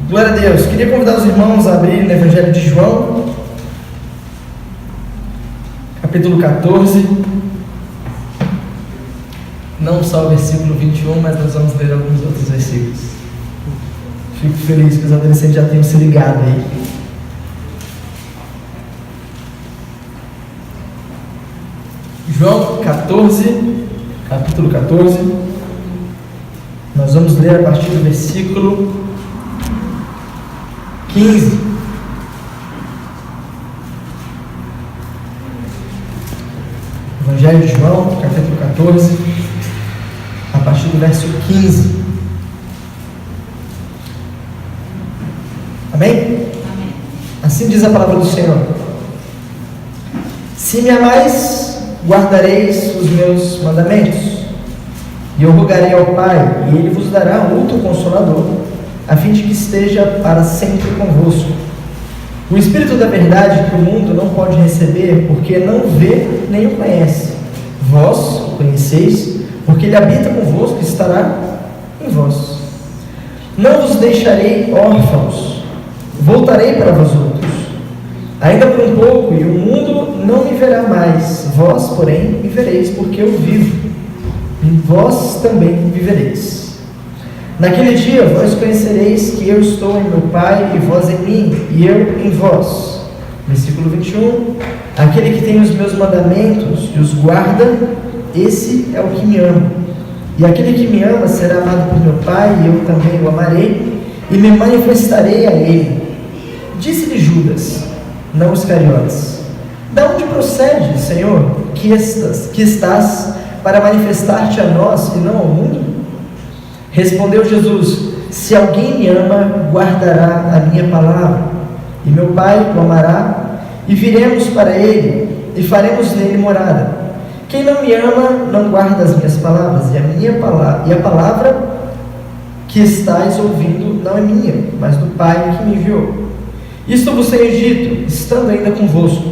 Glória a Deus. Queria convidar os irmãos a abrirem no Evangelho de João, capítulo 14. Não só o versículo 21, mas nós vamos ler alguns outros versículos. Fico feliz que os adolescentes já tenham se ligado aí. João 14, capítulo 14. Nós vamos ler a partir do versículo 15. Evangelho de João, capítulo 14, a partir do verso 15. Amém? Amém. Assim diz a palavra do Senhor: Se me amais, guardareis os meus mandamentos, e eu rogarei ao Pai, e Ele vos dará outro Consolador, a fim de que esteja para sempre convosco. O Espírito da verdade que o mundo não pode receber, porque não vê nem o conhece. Vós o conheceis, porque Ele habita convosco e estará em vós. Não vos deixarei órfãos, voltarei para vós outros. Ainda por um pouco, e o mundo não me verá mais, vós, porém, me vereis, porque eu vivo, e vós também vivereis. Naquele dia vós conhecereis que eu estou em meu Pai, e vós em mim, e eu em vós. Versículo 21. Aquele que tem os meus mandamentos e os guarda, esse é o que me ama. E aquele que me ama será amado por meu Pai, e eu também o amarei, e me manifestarei a ele. Disse-lhe Judas, não Iscariotes: Da onde procede, Senhor, que estás para manifestar-te a nós e não ao mundo? Respondeu Jesus: Se alguém me ama, guardará a minha palavra, e meu Pai o amará, e viremos para ele, e faremos nele morada. Quem não me ama, não guarda as minhas palavras, e a palavra que estáis ouvindo não é minha, mas do Pai que me enviou. Isto vos tenho dito, estando ainda convosco.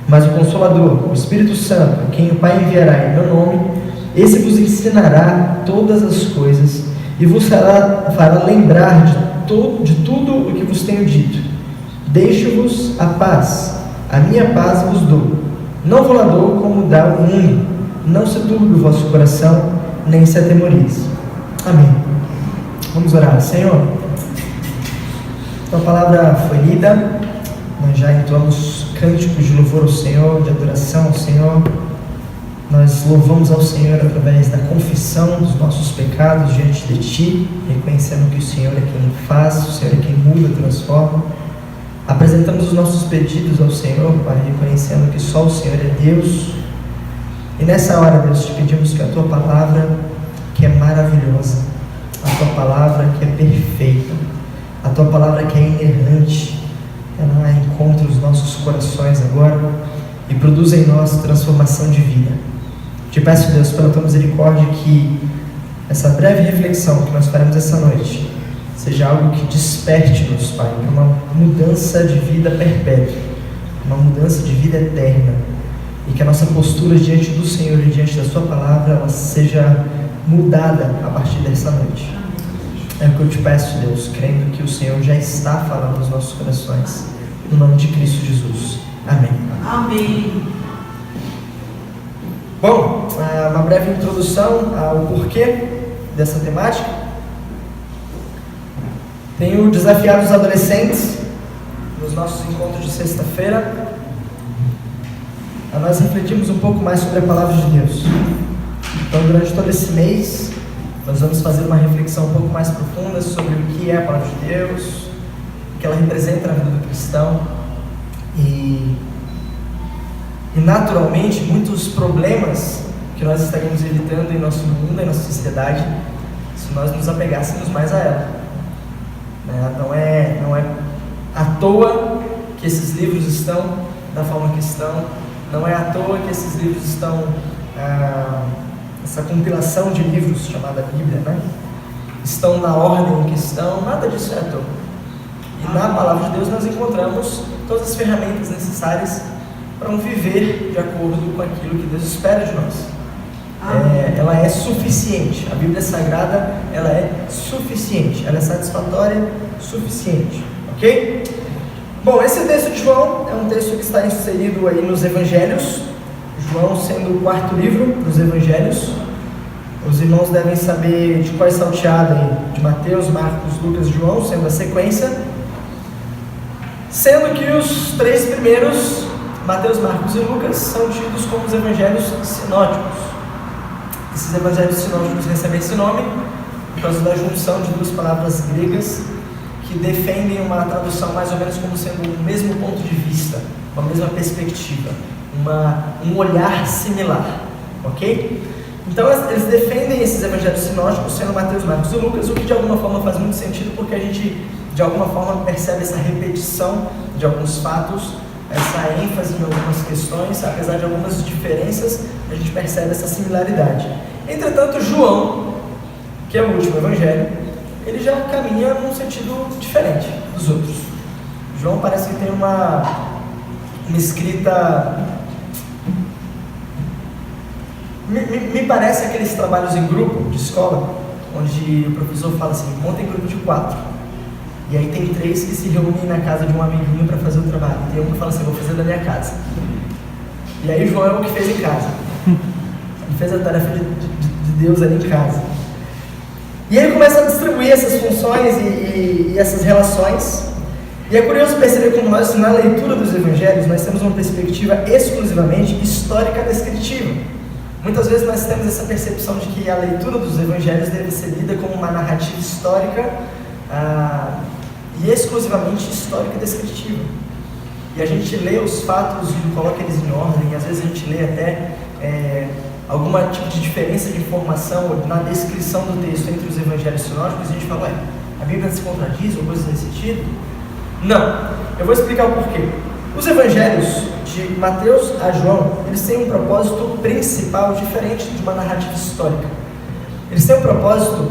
Mas o Consolador, o Espírito Santo, a quem o Pai enviará em meu nome, esse vos ensinará todas as coisas, e vos fará lembrar de tudo o que vos tenho dito. Deixo-vos a paz, a minha paz vos dou. Não vou lá dou como dá o mundo. Não se turbe o vosso coração, nem se atemorize. Amém. Vamos orar. Senhor, tua palavra foi lida, nós já entoamos cânticos de louvor ao Senhor, de adoração ao Senhor. Nós louvamos ao Senhor através da confissão dos nossos pecados diante de Ti, reconhecendo que o Senhor é quem faz, o Senhor é quem muda, transforma. Apresentamos os nossos pedidos ao Senhor, Pai, reconhecendo que só o Senhor é Deus. E nessa hora, Deus, te pedimos que a Tua palavra, que é maravilhosa, a Tua palavra que é perfeita, a Tua palavra que é inerrante, ela encontra os nossos corações agora e produz em nós transformação de vida. Te peço, Deus, pela Tua misericórdia, que essa breve reflexão que nós faremos essa noite seja algo que desperte-nos, Pai, para uma mudança de vida perpétua, uma mudança de vida eterna, e que a nossa postura diante do Senhor e diante da Sua palavra ela seja mudada a partir dessa noite. É o que eu te peço, Deus, crendo que o Senhor já está falando nos nossos corações, no nome de Cristo Jesus. Amém. Amém. Bom, uma breve introdução ao porquê dessa temática. Tenho desafiado os adolescentes nos nossos encontros de sexta-feira a nós refletirmos um pouco mais sobre a palavra de Deus. Então, durante todo esse mês, nós vamos fazer uma reflexão um pouco mais profunda sobre o que é a palavra de Deus, o que ela representa na vida do cristão e naturalmente muitos problemas que nós estaríamos evitando em nosso mundo, em nossa sociedade, se nós nos apegássemos mais a ela. Não é à toa que esses livros estão da forma que estão, não é à toa que esses livros estão, essa compilação de livros chamada Bíblia, estão na ordem em que estão, nada disso é à toa. E na palavra de Deus nós encontramos todas as ferramentas necessárias para um viver de acordo com aquilo que Deus espera de nós. Ela é suficiente. A Bíblia Sagrada, ela é suficiente. Ela é satisfatória suficiente, ok? Bom, esse texto de João é um texto que está inserido aí nos Evangelhos, João sendo o quarto livro dos Evangelhos. Os irmãos devem saber de qual é salteada aí, de Mateus, Marcos, Lucas e João, sendo a sequência, sendo que os três primeiros, Mateus, Marcos e Lucas, são tidos como os Evangelhos sinóticos. Esses Evangelhos sinóticos recebem esse nome por causa da junção de duas palavras gregas que defendem uma tradução mais ou menos como sendo o mesmo ponto de vista, uma mesma perspectiva, um olhar similar, ok? Então eles defendem esses evangelhos sinóticos sendo Mateus, Marcos e Lucas, o que de alguma forma faz muito sentido porque a gente de alguma forma percebe essa repetição de alguns fatos, essa ênfase em algumas questões, apesar de algumas diferenças, a gente percebe essa similaridade. Entretanto, João, que é o último evangelho, ele já caminha num sentido diferente dos outros. João parece que tem uma escrita... Me parece aqueles trabalhos em grupo de escola, onde o professor fala assim, monta em grupo de 4. E aí tem 3 que se reúnem na casa de um amiguinho para fazer o trabalho. Tem um que fala assim, vou fazer da minha casa. E aí João é o que fez em casa. Ele fez a tarefa de Deus ali em casa. E ele começa a distribuir essas funções e essas relações. E é curioso perceber como nós, na leitura dos evangelhos, nós temos uma perspectiva exclusivamente histórica descritiva. Muitas vezes nós temos essa percepção de que a leitura dos evangelhos deve ser lida como uma narrativa histórica e exclusivamente histórica e descritiva. E a gente lê os fatos e coloca eles em ordem, e às vezes a gente lê até algum tipo de diferença de informação na descrição do texto entre os evangelhos sinóticos, e a gente fala, a Bíblia se contradiz ou coisas nesse sentido? Não, eu vou explicar o porquê. Os evangelhos de Mateus a João, eles têm um propósito principal diferente de uma narrativa histórica. Eles têm um propósito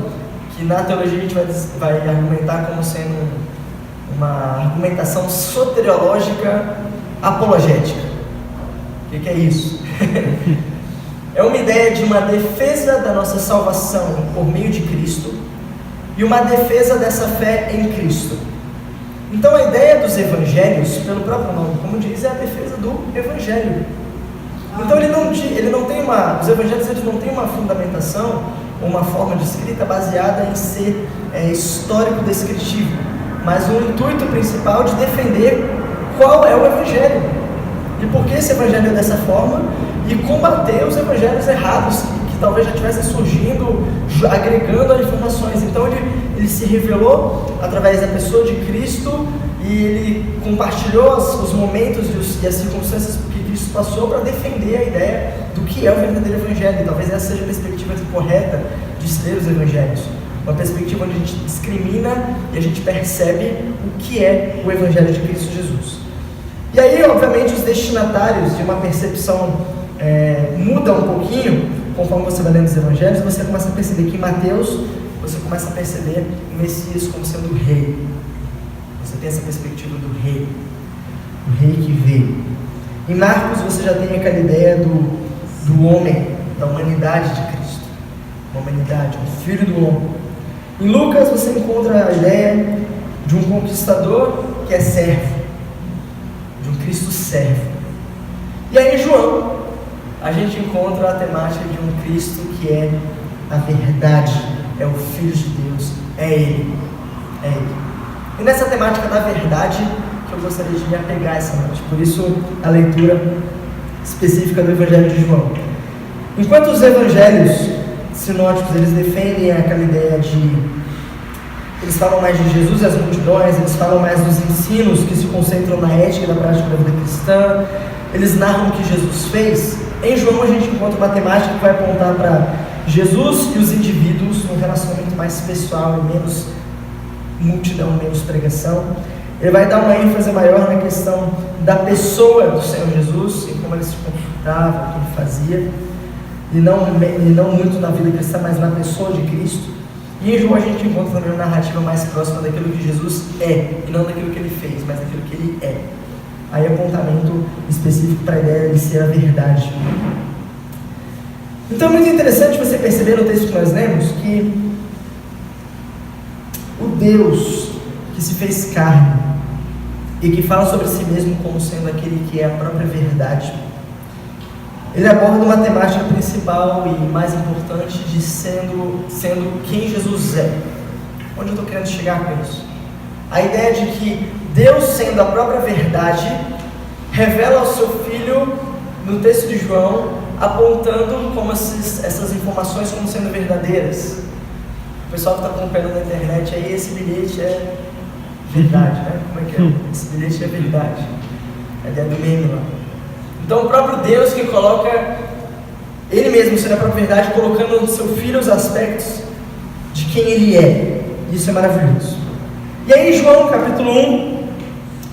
que na teologia a gente vai argumentar como sendo uma argumentação soteriológica apologética. O que é isso? É uma ideia de uma defesa da nossa salvação por meio de Cristo e uma defesa dessa fé em Cristo. Então a ideia dos evangelhos, pelo próprio nome, como diz, é a defesa do evangelho. Então os evangelhos eles não têm uma fundamentação, uma forma de escrita baseada em ser histórico-descritivo, mas o intuito principal de defender qual é o evangelho e por que esse evangelho é dessa forma e combater os evangelhos errados que talvez já estivessem surgindo, agregando informações. Então ele se revelou através da pessoa de Cristo e ele compartilhou os momentos e as circunstâncias que Cristo passou para defender a ideia do que é o verdadeiro evangelho. E talvez essa seja a perspectiva correta de se ler os evangelhos, uma perspectiva onde a gente discrimina e a gente percebe o que é o evangelho de Cristo Jesus. E aí, obviamente, os destinatários de uma percepção mudam um pouquinho conforme você vai lendo os evangelhos. Você começa a perceber que em Mateus você começa a perceber o Messias como sendo o rei. Você tem essa perspectiva do rei, o rei que veio. Em Marcos você já tem aquela ideia do homem, da humanidade de Cristo, uma humanidade, um filho do homem. Em Lucas você encontra a ideia de um conquistador que é servo, de um Cristo servo. E aí em João a gente encontra a temática de um Cristo que é a verdade, é o Filho de Deus, é Ele. E nessa temática da verdade que eu gostaria de me apegar essa noite, por isso a leitura específica do Evangelho de João. Enquanto os evangelhos sinóticos, eles defendem aquela ideia eles falam mais de Jesus e as multidões, eles falam mais dos ensinos que se concentram na ética e na prática da vida cristã, eles narram o que Jesus fez. Em João a gente encontra uma temática que vai apontar para Jesus e os indivíduos num relacionamento mais pessoal e menos multidão, menos pregação. Ele vai dar uma ênfase maior na questão da pessoa do Senhor Jesus e como ele se comportava, o que ele fazia, e não muito na vida cristã, mas na pessoa de Cristo. E em João a gente encontra também uma narrativa mais próxima daquilo que Jesus é, e não daquilo que ele fez, mas daquilo que ele é. Aí apontamento específico para a ideia de ser a verdade. Então é muito interessante você perceber no texto que nós lemos que o Deus que que se fez carne e que fala sobre si mesmo como sendo aquele que é a própria verdade. Ele aborda uma temática principal e mais importante de sendo quem Jesus é. Onde eu estou querendo chegar com isso? A ideia de que Deus, sendo a própria verdade, revela ao seu Filho no texto de João, apontando como essas informações como sendo verdadeiras. O pessoal que está acompanhando na internet aí, esse bilhete é verdade, né? Como é que é? Esse bilhete é verdade. É a ideia do meme lá. Então o próprio Deus que coloca Ele mesmo sendo a própria verdade, colocando no seu Filho os aspectos de quem Ele é. Isso é maravilhoso. E aí em João capítulo 1,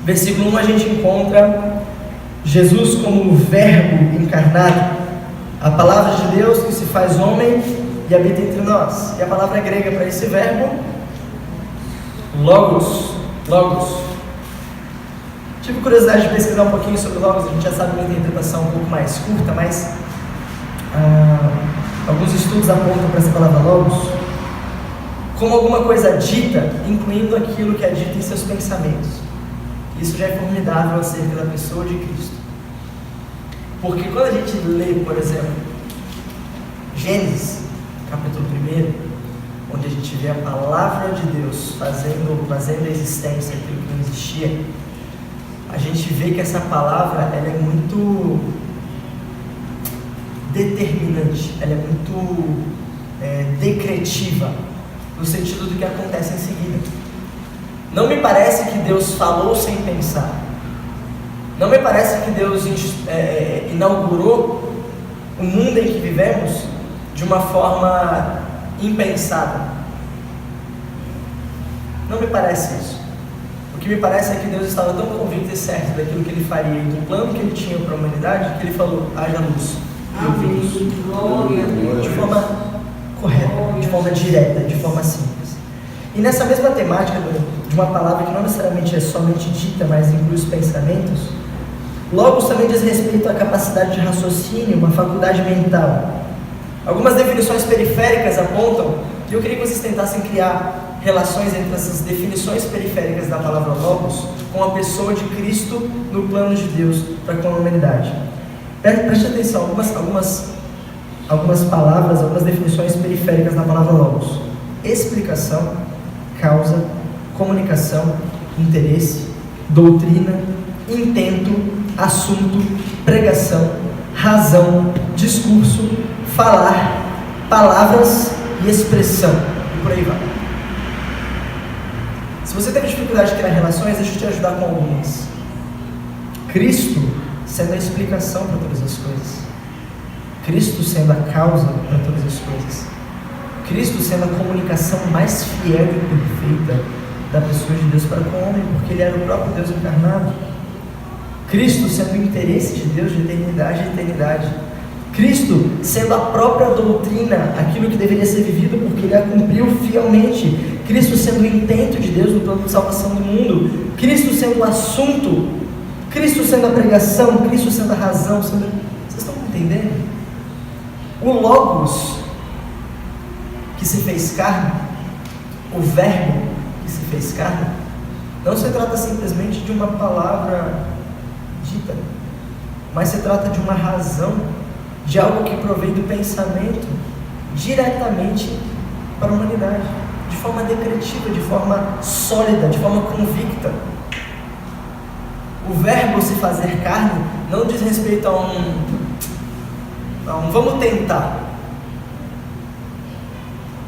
versículo 1, a gente encontra Jesus como o Verbo encarnado, a palavra de Deus que se faz homem e habita entre nós. E a palavra grega para esse verbo, logos. Tive curiosidade de pesquisar um pouquinho sobre logos. A gente já sabe uma interpretação um pouco mais curta, mas alguns estudos apontam para essa palavra logos como alguma coisa dita, incluindo aquilo que é dito em seus pensamentos. Isso já é formidável acerca da pessoa de Cristo. Porque quando a gente lê, por exemplo, Gênesis, capítulo 1, onde a gente vê a palavra de Deus fazendo a existência aquilo que não existia, a gente vê que essa palavra ela é muito determinante, ela é muito decretiva, no sentido do que acontece em seguida. Não me parece que Deus falou sem pensar. Não me parece que Deus inaugurou o mundo em que vivemos de uma forma impensada. Não me parece isso. O que me parece é que Deus estava tão convicto e certo daquilo que Ele faria e do plano que Ele tinha para a humanidade, que Ele falou, haja luz. De forma correta, de forma direta, de forma simples. E nessa mesma temática de uma palavra que não necessariamente é somente dita, mas inclui os pensamentos, logos também diz respeito à capacidade de raciocínio, uma faculdade mental. Algumas definições periféricas apontam, e eu queria que vocês tentassem criar relações entre essas definições periféricas da palavra logos com a pessoa de Cristo no plano de Deus para com a humanidade. Preste atenção, algumas palavras, algumas definições periféricas da palavra logos: explicação, causa, comunicação, interesse, doutrina, intento, assunto, pregação, razão, discurso, falar, palavras e expressão, e por aí vai. Se você teve dificuldade de criar relações, deixa eu te ajudar com algumas. Cristo sendo a explicação para todas as coisas, Cristo sendo a causa para todas as coisas, Cristo sendo a comunicação mais fiel e perfeita da pessoa de Deus para com o homem, porque Ele era o próprio Deus encarnado. Cristo sendo o interesse de Deus de eternidade a eternidade. Cristo sendo a própria doutrina, aquilo que deveria ser vivido porque Ele a cumpriu fielmente. Cristo sendo o intento de Deus no plano de salvação do mundo. Cristo sendo o assunto. Cristo sendo a pregação. Cristo sendo a razão. Vocês estão entendendo? O Logos que se fez carne, o Verbo que se fez carne, não se trata simplesmente de uma palavra dita, mas se trata de uma razão, de algo que provém do pensamento diretamente para a humanidade, de forma decretiva, de forma sólida, de forma convicta. O verbo se fazer carne não diz respeito a vamos tentar.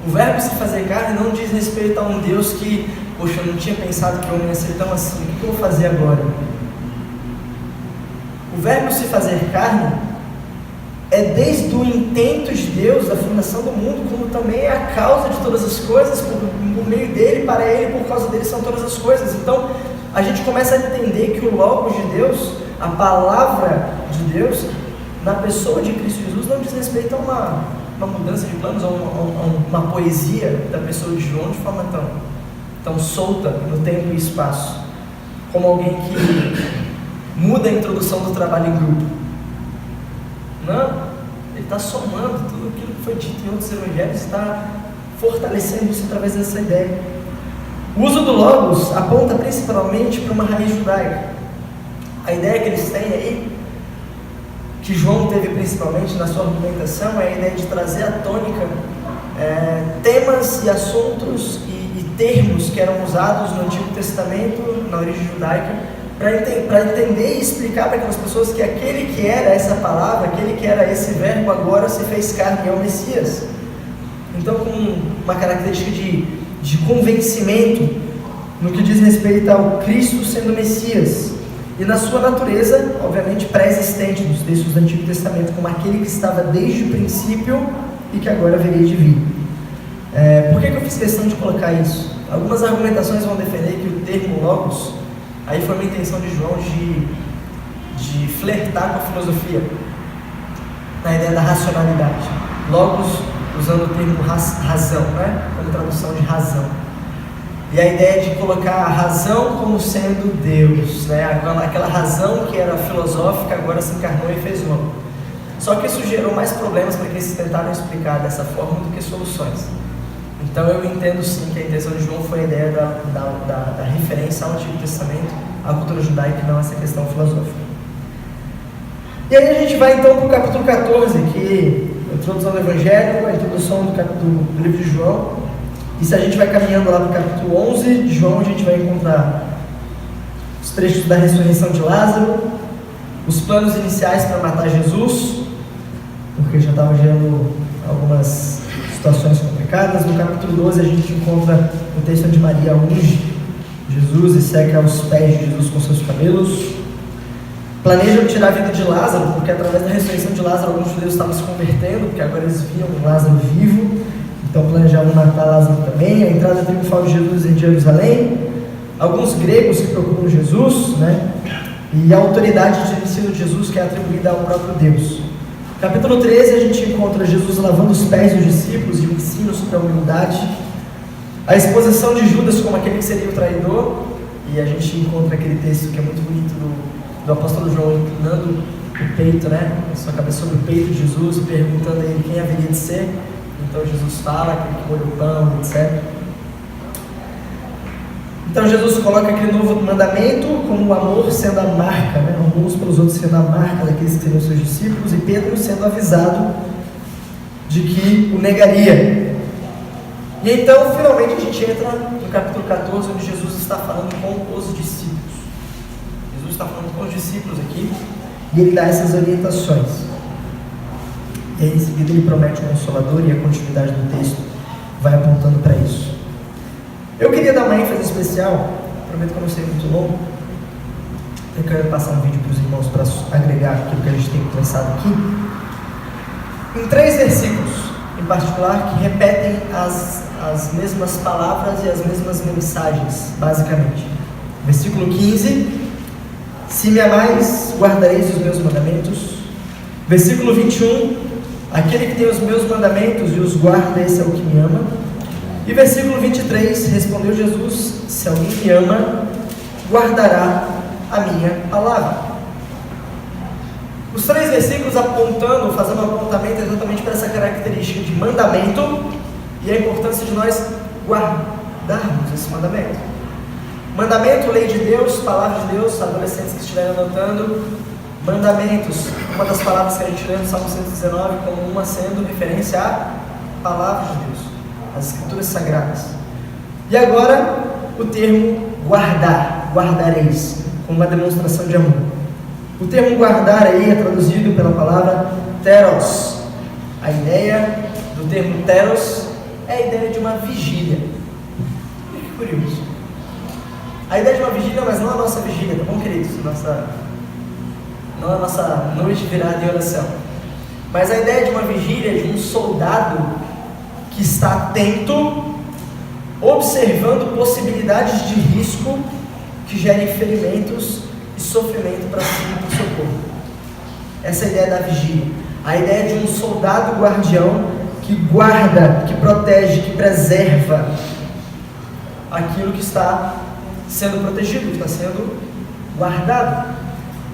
O verbo se fazer carne não diz respeito a um Deus que, poxa, eu não tinha pensado que o homem ia ser tão assim, o que eu vou fazer agora? O verbo se fazer carne é desde o intento de Deus, da fundação do mundo, como também é a causa de todas as coisas, por meio dele, para ele, por causa dele são todas as coisas. Então, a gente começa a entender que o Logos de Deus, a palavra de Deus, na pessoa de Cristo Jesus, não diz respeito a uma mudança de planos, a uma poesia da pessoa de João de forma tão solta no tempo e espaço, como alguém que muda a introdução do trabalho em grupo. Não, ele está somando tudo aquilo que foi dito em outros evangelhos, está fortalecendo isso através dessa ideia. O uso do logos aponta principalmente para uma raiz judaica. A ideia que eles têm aí, que João teve principalmente na sua argumentação, é a ideia de trazer à tônica temas e assuntos e termos que eram usados no Antigo Testamento, na origem judaica, para entender e explicar para aquelas pessoas que aquele que era essa palavra, aquele que era esse verbo, agora se fez carne e é o Messias. Então, com uma característica de convencimento no que diz respeito ao Cristo sendo Messias, e na sua natureza, obviamente, pré-existente nos textos do Antigo Testamento, como aquele que estava desde o princípio e que agora haveria de vir. Por que eu fiz questão de colocar isso? Algumas argumentações vão defender que o termo logos, aí foi uma intenção de João de flertar com a filosofia, na ideia da racionalidade. Logos, usando o termo razão, né? Como tradução de razão. E a ideia de colocar a razão como sendo Deus, né? Aquela razão que era filosófica agora se encarnou e fez homem. Só que isso gerou mais problemas para quem se tentaram explicar dessa forma do que soluções. Então eu entendo sim que a intenção de João foi a ideia da referência ao Antigo Testamento, à cultura judaica, e não essa questão filosófica. E aí a gente vai então para o capítulo 14, que é a introdução do Evangelho, a introdução do livro de João. E se a gente vai caminhando lá para o capítulo 11 de João, a gente vai encontrar os trechos da ressurreição de Lázaro, os planos iniciais para matar Jesus, porque já estava gerando algumas situações complicadas. No capítulo 12 a gente encontra o texto onde Maria unge Jesus e seca os pés de Jesus com seus cabelos. Planejam tirar a vida de Lázaro, porque através da ressurreição de Lázaro alguns judeus estavam se convertendo, porque agora eles viam Lázaro vivo. Então planejavam matar Lázaro também. A entrada triunfal de Jesus em Jerusalém, alguns gregos que procuram Jesus, né? E a autoridade de ensino de Jesus que é atribuída ao próprio Deus. Capítulo 13 a gente encontra Jesus lavando os pés dos discípulos e o ensino sobre a humildade, a exposição de Judas como aquele que seria o traidor, e a gente encontra aquele texto que é muito bonito do apóstolo João inclinando o peito, né? A sua cabeça sobre o peito de Jesus e perguntando a ele quem haveria de ser. Então Jesus fala, aquele que molha o pão, etc. Então Jesus coloca aquele novo mandamento como o amor sendo a marca, né? Uns pelos outros sendo a marca daqueles que seriam seus discípulos, e Pedro sendo avisado de que o negaria. E então finalmente a gente entra no capítulo 14, onde Jesus está falando com os discípulos. Jesus está falando com os discípulos aqui, e ele dá essas orientações. E aí em seguida ele promete o Consolador, e a continuidade do texto vai apontando para isso. Eu queria dar uma ênfase especial, prometo que eu não serei muito longo. Eu quero passar um vídeo para os irmãos para agregar aquilo que a gente tem pensado aqui. Em 3 versículos, em particular, que repetem as mesmas palavras e as mesmas mensagens, basicamente. Versículo 15: se me amais, guardareis os meus mandamentos. Versículo 21: aquele que tem os meus mandamentos e os guarda, esse é o que me ama. E versículo 23, respondeu Jesus: se alguém me ama, guardará a minha palavra. Os 3 versículos apontando, fazendo um apontamento exatamente para essa característica de mandamento e a importância de nós guardarmos esse mandamento. Mandamento, lei de Deus, palavra de Deus, adolescentes que estiverem anotando. Mandamentos, uma das palavras que a gente lê no Salmo 119 como uma sendo referência à palavra de Deus, às escrituras sagradas. E agora o termo guardar, guardareis, como uma demonstração de amor. O termo guardar aí é traduzido pela palavra teros. A ideia do termo teros é a ideia de uma vigília. Que curioso. A ideia de uma vigília, mas não a nossa vigília, tá bom, queridos? Não a nossa noite virada em oração, mas a ideia de uma vigília, de um soldado que está atento, observando possibilidades de risco que gerem ferimentos e sofrimento para si e para o seu corpo. Essa é a ideia da vigília, a ideia de um soldado guardião que guarda, que protege, que preserva aquilo que está sendo protegido, que está sendo guardado.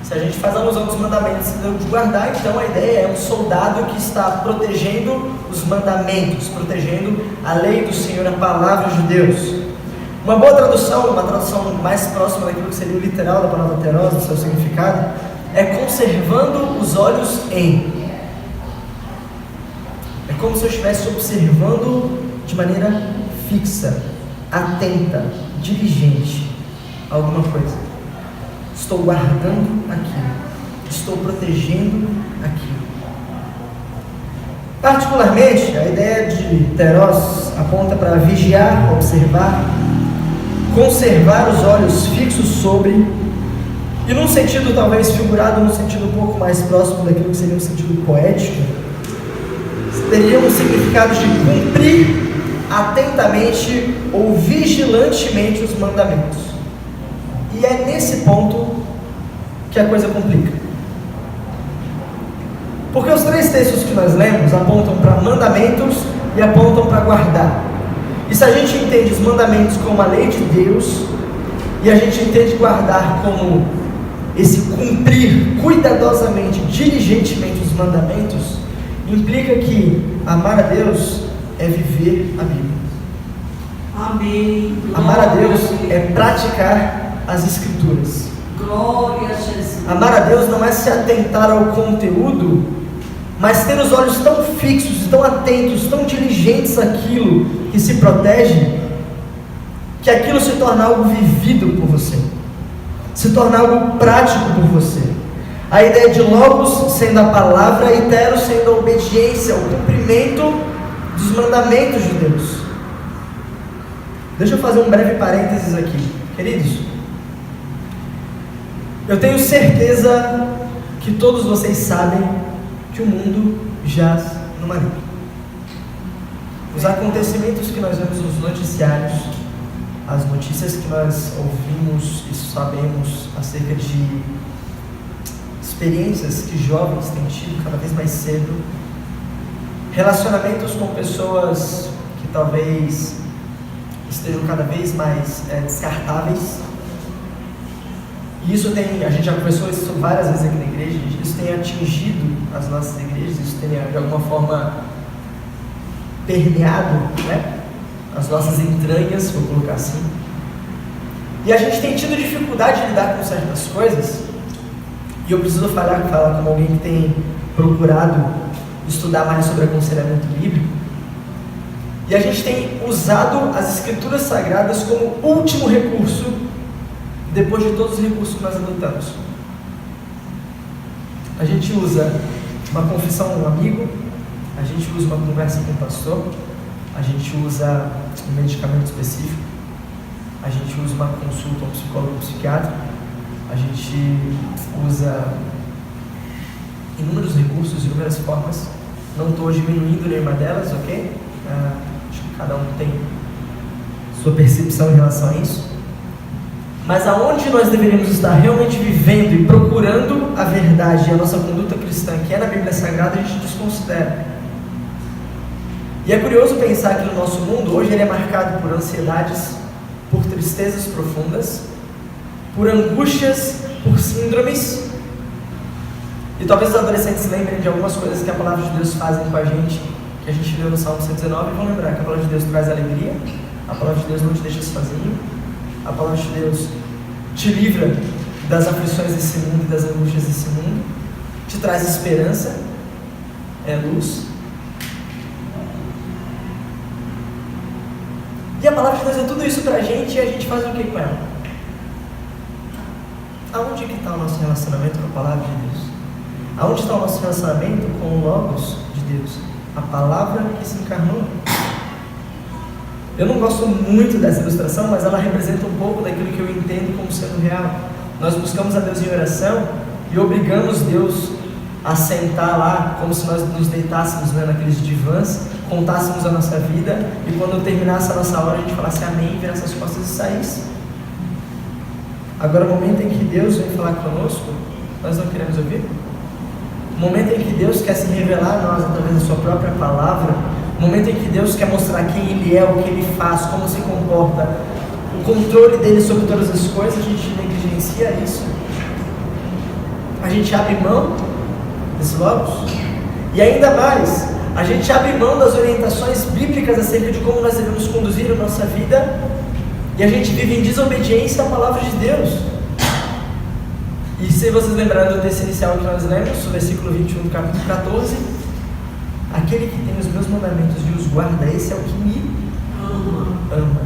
Se a gente faz alusão dos mandamentos de guardar, então a ideia é um soldado que está protegendo os mandamentos, protegendo a lei do Senhor, a palavra de Deus. Uma boa tradução, uma tradução mais próxima daquilo que seria o literal da palavra teros, do seu significado, é conservando os olhos em. É como se eu estivesse observando de maneira fixa, atenta, diligente alguma coisa. Estou guardando aquilo, estou protegendo aquilo. Particularmente, a ideia de teros aponta para vigiar, observar, conservar os olhos fixos sobre, e num sentido talvez figurado, num sentido um pouco mais próximo daquilo que seria um sentido poético, teria um significado de cumprir atentamente ou vigilantemente os mandamentos. E é nesse ponto que a coisa complica. Porque os três textos que nós lemos apontam para mandamentos e apontam para guardar. E se a gente entende os mandamentos como a lei de Deus, e a gente entende guardar como esse cumprir cuidadosamente, diligentemente os mandamentos, implica que amar a Deus é viver a Bíblia. Amém. Amar a Deus é praticar as Escrituras. Glória a Jesus. Amar a Deus não é se atentar ao conteúdo, mas ter os olhos tão fixos, tão atentos, tão diligentes àquilo que se protege, que aquilo se torna algo vivido por você, se torna algo prático por você. A ideia de logos sendo a palavra e teros sendo a obediência, o cumprimento dos mandamentos de Deus. Deixa eu fazer um breve parênteses aqui, queridos. Eu tenho certeza que todos vocês sabem que o mundo jaz no maligno. Os acontecimentos que nós vemos nos noticiários, as notícias que nós ouvimos e sabemos acerca de experiências que jovens têm tido cada vez mais cedo, relacionamentos com pessoas que talvez estejam cada vez mais descartáveis. E isso a gente já conversou isso várias vezes aqui na igreja, isso tem atingido as nossas igrejas, isso tem de alguma forma permeado, né, as nossas entranhas, vou colocar assim. E a gente tem tido dificuldade de lidar com certas coisas, e eu preciso falar como alguém que tem procurado estudar mais sobre aconselhamento bíblico, e a gente tem usado as Escrituras Sagradas como último recurso, depois de todos os recursos que nós adotamos. A gente usa uma confissão com um amigo, a gente usa uma conversa com o pastor, a gente usa um medicamento específico, a gente usa uma consulta a um psicólogo ou um psiquiatra, a gente usa inúmeros recursos, inúmeras formas. Não estou diminuindo nenhuma delas, ok? Acho que cada um tem sua percepção em relação a isso. Mas aonde nós deveríamos estar realmente vivendo e procurando a verdade e a nossa conduta cristã, que é na Bíblia Sagrada, a gente desconsidera. E é curioso pensar que no nosso mundo, hoje ele é marcado por ansiedades, por tristezas profundas, por angústias, por síndromes. E talvez os adolescentes lembrem de algumas coisas que a palavra de Deus fazem com a gente, que a gente leu no Salmo 119, e vão lembrar que a palavra de Deus traz alegria, a palavra de Deus não te deixa sozinho, a palavra de Deus te livra das aflições desse mundo e das angústias desse mundo, te traz esperança, é luz. E a palavra de Deus é tudo isso pra gente, e a gente faz o que com ela? Aonde que está o nosso relacionamento com a palavra de Deus? Aonde está o nosso relacionamento com o Logos de Deus? A palavra que se encarnou. Eu não gosto muito dessa ilustração, mas ela representa um pouco daquilo que eu entendo como sendo real. Nós buscamos a Deus em oração e obrigamos Deus a sentar lá, como se nós nos deitássemos, né, naqueles divãs, contássemos a nossa vida, e quando terminasse a nossa hora a gente falasse amém, virasse as costas e saísse. Agora, o momento em que Deus vem falar conosco, nós não queremos ouvir. O momento em que Deus quer se revelar a nós através da sua própria palavra, o momento em que Deus quer mostrar quem Ele é, o que Ele faz, como se comporta, o controle dele sobre todas as coisas, a gente negligencia isso. A gente abre mão desse Logos. E ainda mais, a gente abre mão das orientações bíblicas acerca de como nós devemos conduzir a nossa vida E a gente vive em desobediência à palavra de Deus. E se vocês lembrarem do texto inicial que nós lemos, o versículo 21 do capítulo 14, aquele que tem os meus mandamentos e os guarda, esse é o que me ama.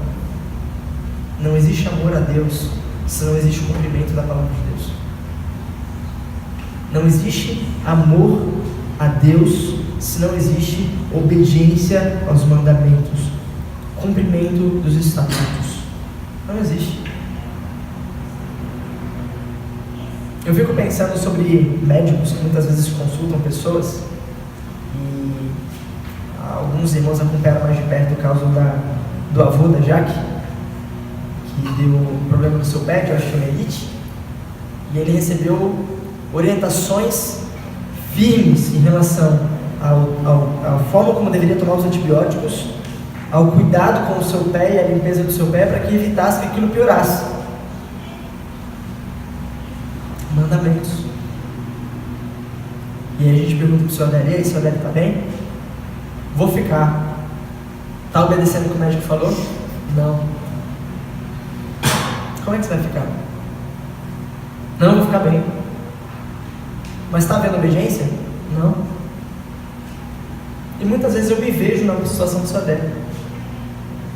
Não existe amor a Deus se não existe o cumprimento da palavra de Deus. Não existe amor a Deus se não existe obediência aos mandamentos, cumprimento dos estatutos. Não existe. Eu fico pensando sobre médicos que muitas vezes consultam pessoas, e alguns irmãos acompanharam mais de perto o caso do avô da Jaque, que deu problema no seu pé, que eu acho que é elite, e ele recebeu orientações firmes em relação à forma como deveria tomar os antibióticos, ao cuidado com o seu pé e a limpeza do seu pé, para que evitasse que aquilo piorasse. Mandamentos. E aí a gente pergunta para o senhor Adélio: e aí, senhor Adélio, está bem? Vou ficar. Está obedecendo o que o médico falou? Não. Como é que você vai ficar? Não, vou ficar bem. Mas está havendo obediência? Não. E muitas vezes eu me vejo na situação do senhor Adélio.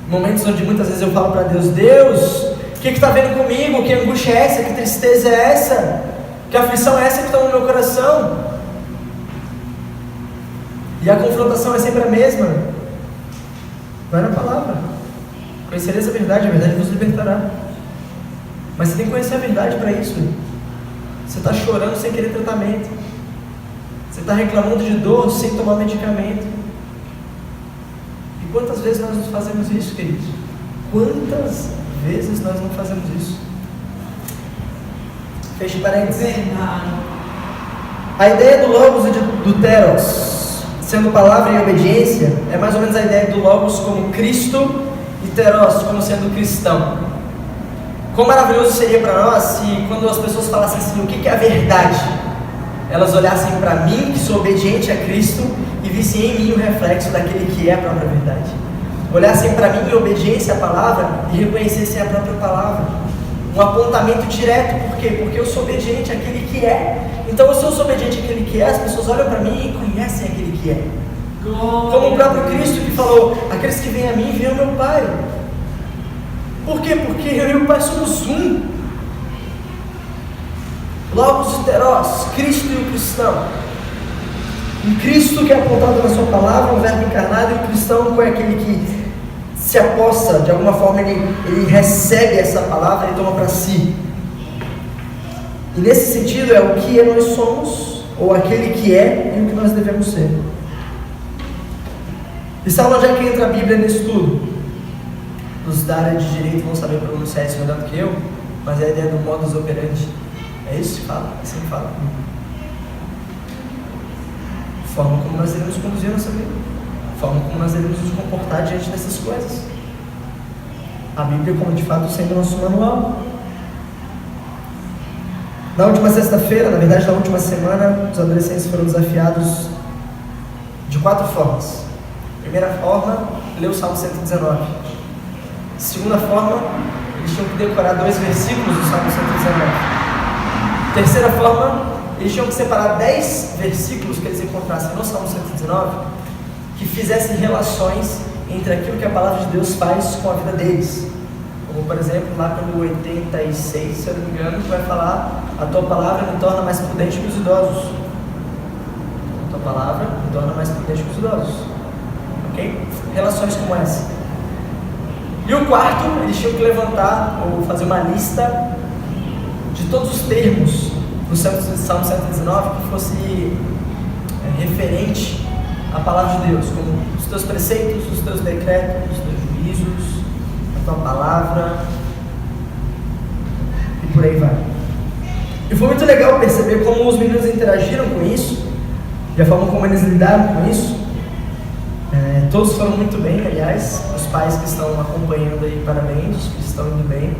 Momentos onde muitas vezes eu falo para Deus: Deus, o que está vendo comigo? Que angústia é essa? Que tristeza é essa? Que aflição é essa que está no meu coração? E a confrontação é sempre a mesma. Vai na palavra. Conhecereis a verdade vos libertará. Mas você tem que conhecer a verdade para isso. Você está chorando sem querer tratamento. Você está reclamando de dor sem tomar medicamento. E quantas vezes nós não fazemos isso, queridos? Quantas vezes nós não fazemos isso? Feche parênteses. A ideia do Logos e do Teros, sendo palavra e obediência, é mais ou menos a ideia do Logos como Cristo e Teros como sendo cristão. Quão maravilhoso seria para nós se, quando as pessoas falassem assim: o que é a verdade? Elas olhassem para mim, que sou obediente a Cristo, e vissem em mim o reflexo daquele que é a própria verdade. Olhassem para mim em obediência à palavra e reconhecessem a própria palavra. Um apontamento direto. Por quê? Porque eu sou obediente àquele que é. Então, se eu sou obediente àquele que é, as pessoas olham para mim e conhecem aquele que é. Como o próprio Cristo que falou: aqueles que vêm a mim, vêm ao meu Pai. Por quê? Porque eu e o Pai somos um. Logos e Teros, Cristo e o cristão. Um Cristo que é apontado na sua palavra, um verbo encarnado, e o cristão é aquele que se aposta, de alguma forma ele recebe essa palavra e toma para si. E nesse sentido é o que nós somos, ou aquele que é, e o que nós devemos ser. E sabe onde é que entra a Bíblia nisso tudo? Os da área de direito vão saber pronunciar isso melhor do que eu, mas é a ideia do modus operandi. É isso que fala, assim que fala. Forma como nós devemos conduzir a nossa vida, forma como nós devemos nos comportar diante dessas coisas. A Bíblia como de fato sendo nosso manual. Na última sexta-feira, na verdade na última semana, os adolescentes foram desafiados de 4 formas. Primeira forma, ler o Salmo 119. Segunda forma, eles tinham que decorar 2 versículos do Salmo 119. Terceira forma, eles tinham que separar 10 versículos que eles encontrassem no Salmo 119 que fizessem relações entre aquilo que a palavra de Deus faz com a vida deles. Como por exemplo, lá pelo 86, se eu não me engano, que vai falar: a tua palavra me torna mais prudente que os idosos. A tua palavra me torna mais prudente que os idosos. Ok? Relações como essa. E o quarto, eles tinham que levantar ou fazer uma lista de todos os termos do Salmo 119 que fosse referente à palavra de Deus, como os teus preceitos, os teus decretos, os teus juízos, a tua palavra, e por aí vai. E foi muito legal perceber como os meninos interagiram com isso, e a forma como eles lidaram com isso. Todos foram muito bem, aliás. Os pais que estão acompanhando aí, parabéns, que estão indo bem.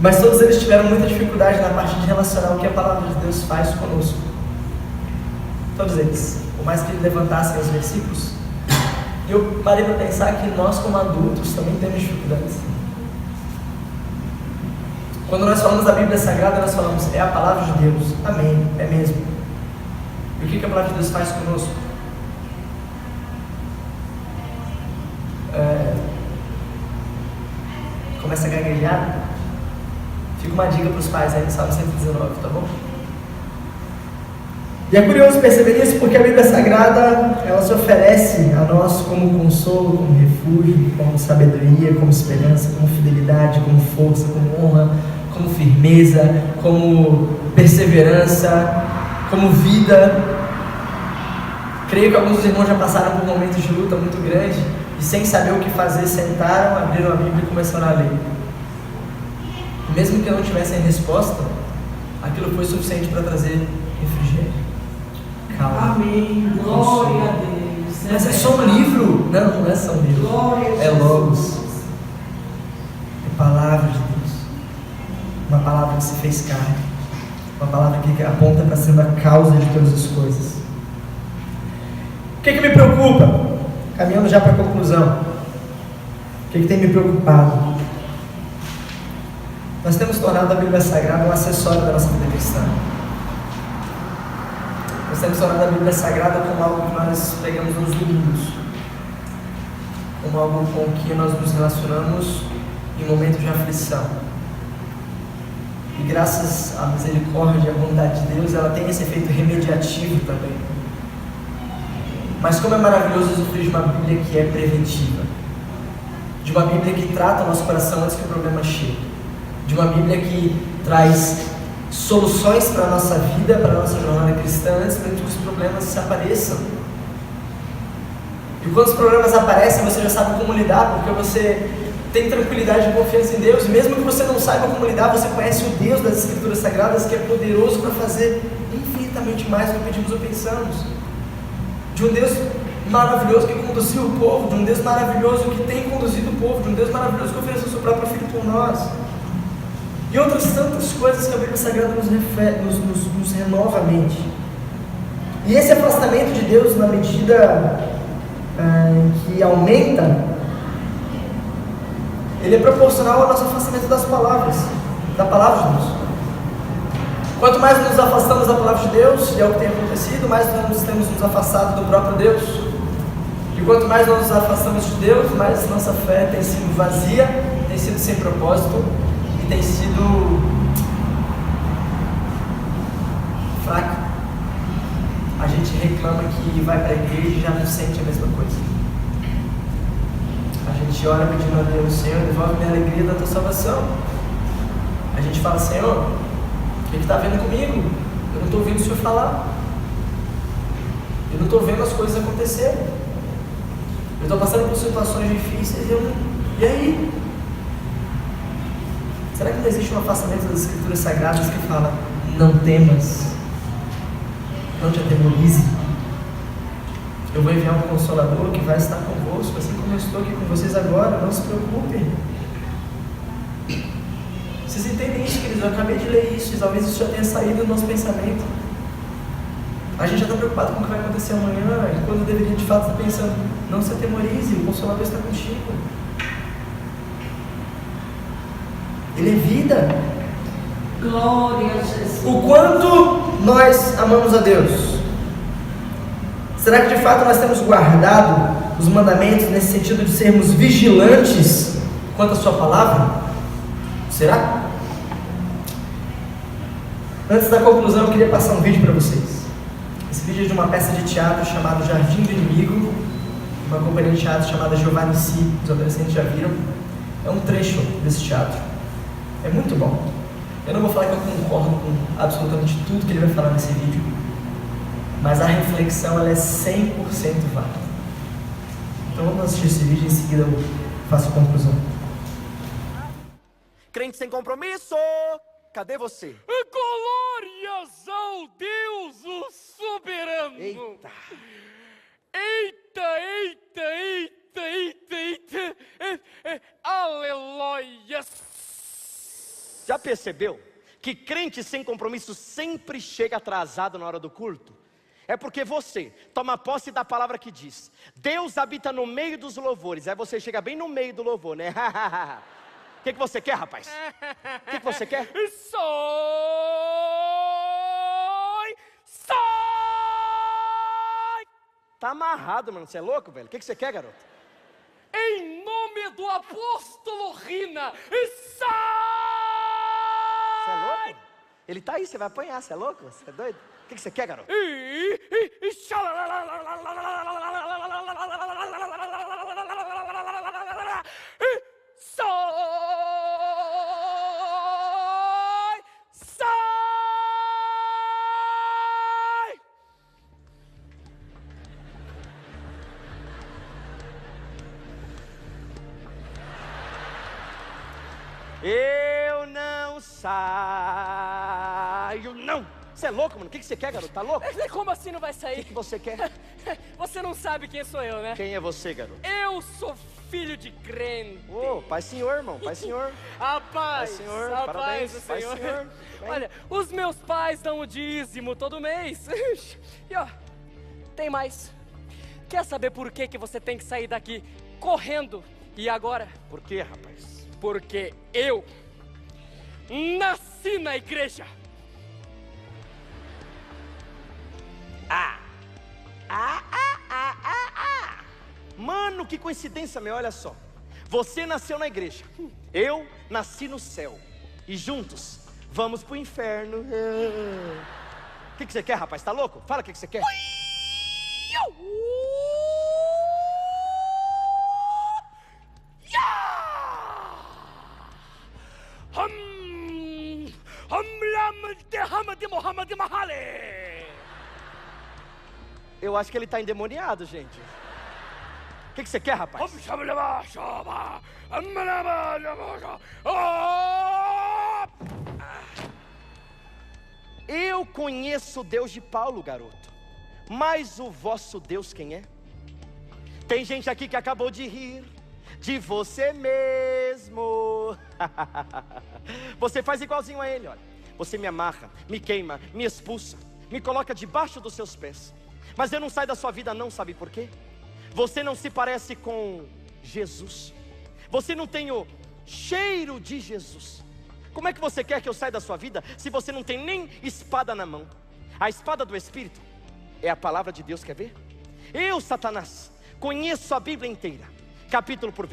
Mas todos eles tiveram muita dificuldade na parte de relacionar o que a palavra de Deus faz conosco. Todos eles. Por mais que eles levantassem os versículos, E eu parei para pensar que nós, como adultos, também temos dificuldades. Quando nós falamos da Bíblia Sagrada, nós falamos, é a palavra de Deus. Amém, é mesmo. E o que a palavra de Deus faz conosco? Começa a gaguejar. Fica uma dica para os pais aí no Salmo 119, tá bom? E é curioso perceber isso porque a Bíblia Sagrada, ela se oferece a nós como consolo, como refúgio, como sabedoria, como esperança, como fidelidade, como força, como honra, como firmeza, como perseverança, como vida. Creio que alguns dos irmãos já passaram por momentos de luta muito grande e sem saber o que fazer, sentaram, abriram a Bíblia e começaram a ler. E mesmo que não tivessem resposta, aquilo foi suficiente para trazer refrigério, calma. Amém. Glória a Deus. Mas é só um livro? Não, não é só um livro. É Logos. É palavra de Deus. Uma palavra que se fez carne. Uma palavra que aponta para ser uma causa de todas as coisas. O que me preocupa? Caminhando já para a conclusão. O que tem me preocupado? Nós temos tornado a Bíblia Sagrada um acessório da nossa vida cristã. Nós temos tornado a Bíblia Sagrada como algo que nós pegamos nos domingos, como algo com que nós nos relacionamos em momentos de aflição. E graças à misericórdia e à bondade de Deus, ela tem esse efeito remediativo também. Mas como é maravilhoso usufruir de uma Bíblia que é preventiva, de uma Bíblia que trata o nosso coração antes que o problema chegue, de uma Bíblia que traz soluções para a nossa vida, para a nossa jornada cristã, antes mesmo que os problemas se apareçam. E quando os problemas aparecem, você já sabe como lidar, porque você tem tranquilidade e confiança em Deus, e mesmo que você não saiba como lidar, você conhece o Deus das Escrituras Sagradas, que é poderoso para fazer infinitamente mais do que pedimos ou pensamos. De um Deus maravilhoso que conduziu o povo, de um Deus maravilhoso que tem conduzido o povo, de um Deus maravilhoso que ofereceu o seu próprio Filho por nós. E outras tantas coisas que a Bíblia Sagrada nos renova a mente. E esse afastamento de Deus, na medida em que aumenta, ele é proporcional ao nosso afastamento das palavras, da palavra de Deus. Quanto mais nos afastamos da palavra de Deus, e é o que tem acontecido, mais nós temos nos afastado do próprio Deus. E quanto mais nós nos afastamos de Deus, mais nossa fé tem sido vazia, tem sido sem propósito, tem sido fraca. A gente reclama que vai para a igreja e já não sente a mesma coisa. A gente ora pedindo a Deus, Senhor, devolve-me a alegria da tua salvação. A gente fala, Senhor, o que está vendo comigo? Eu não estou ouvindo o Senhor falar. Eu não estou vendo as coisas acontecerem. Eu estou passando por situações difíceis e aí? Será que não existe um afastamento das Escrituras Sagradas que fala, não temas, não te atemorize, eu vou enviar um Consolador que vai estar convosco, assim como eu estou aqui com vocês agora, não se preocupem. Vocês entendem isso, queridos? Eu acabei de ler isso, e talvez isso já tenha saído do nosso pensamento. A gente já está preocupado com o que vai acontecer amanhã, e quando deveria de fato estar pensando, não se atemorize, o Consolador está contigo. Ele é vida. Glória a Jesus. O quanto nós amamos a Deus. Será que de fato nós temos guardado os mandamentos nesse sentido de sermos vigilantes quanto à sua palavra? Será? Antes da conclusão, eu queria passar um vídeo para vocês. Esse vídeo é de uma peça de teatro chamada Jardim do Inimigo, uma companhia de teatro chamada Giovanni Si, os adolescentes já viram. É um trecho desse teatro. É muito bom. Eu não vou falar que eu concordo com absolutamente tudo que ele vai falar nesse vídeo, mas a reflexão ela é 100% válida. Então vamos assistir esse vídeo e em seguida eu faço a conclusão. Crente sem compromisso, cadê você? Glórias ao Deus o soberano! Eita! Eita, eita, eita, eita, eita! Aleluia! Já percebeu que crente sem compromisso sempre chega atrasado na hora do culto? É porque você toma posse da palavra que diz: Deus habita no meio dos louvores. Aí você chega bem no meio do louvor, né? O que você quer, rapaz? O que você quer? Sai! Tá amarrado, mano. Você é louco, velho? O que você quer, garoto? Em nome do apóstolo Rina, sai! Você é louco? Ele tá aí, você vai apanhar. Você é louco? Você é doido? O que você quer, garoto? Sai! Eu não saio, não! Você é louco, mano? O que você quer, garoto? Tá louco? Como assim não vai O sair? que você quer? Você não sabe quem sou eu, né? Quem é você, garoto? Eu sou filho de crente. Ô, Pai Senhor, irmão, Pai Senhor. A paz, Pai Senhor, a parabéns, paz do Pai Senhor. Senhor. Bem. Olha, os meus pais dão o dízimo todo mês. E ó, tem mais. Quer saber por que você tem que sair daqui correndo? E agora? Por quê, rapaz? Porque eu nasci na igreja. Mano, que coincidência, meu, olha só. Você nasceu na igreja, eu nasci no céu. E juntos, vamos pro inferno. O que você quer, rapaz? Tá louco? Fala o que você quer. Eu acho que ele tá endemoniado, gente. O que você quer, rapaz? Eu conheço o Deus de Paulo, garoto. Mas o vosso Deus quem é? Tem gente aqui que acabou de rir de você mesmo. Você faz igualzinho a ele, olha. Você me amarra, me queima, me expulsa, me coloca debaixo dos seus pés. Mas eu não saio da sua vida não, sabe por quê? Você não se parece com Jesus. Você não tem o cheiro de Jesus. Como é que você quer que eu saia da sua vida se você não tem nem espada na mão? A espada do Espírito é a palavra de Deus, quer ver? Eu, Satanás, conheço a Bíblia inteira, capítulo por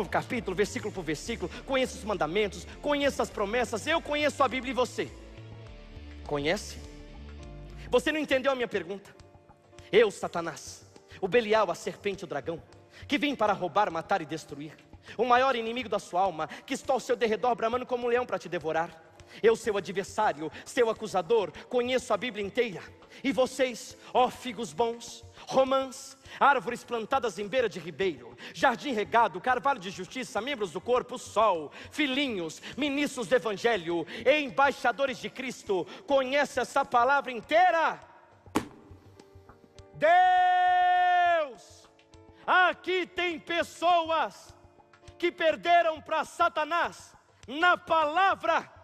capítulo, versículo por versículo. Conheço os mandamentos, conheço as promessas. Eu conheço a Bíblia, e você? Conhece? Você não entendeu a minha pergunta? Eu, Satanás, o Belial, a serpente, o dragão, que vim para roubar, matar e destruir, o maior inimigo da sua alma, que está ao seu derredor bramando como um leão para te devorar. Eu, seu adversário, seu acusador, conheço a Bíblia inteira. E vocês, ó figos bons, romãs, árvores plantadas em beira de ribeiro, jardim regado, carvalho de justiça, membros do corpo, sol, filhinhos, ministros do evangelho, embaixadores de Cristo, conhece essa palavra inteira? Deus, aqui tem pessoas que perderam para Satanás na palavra.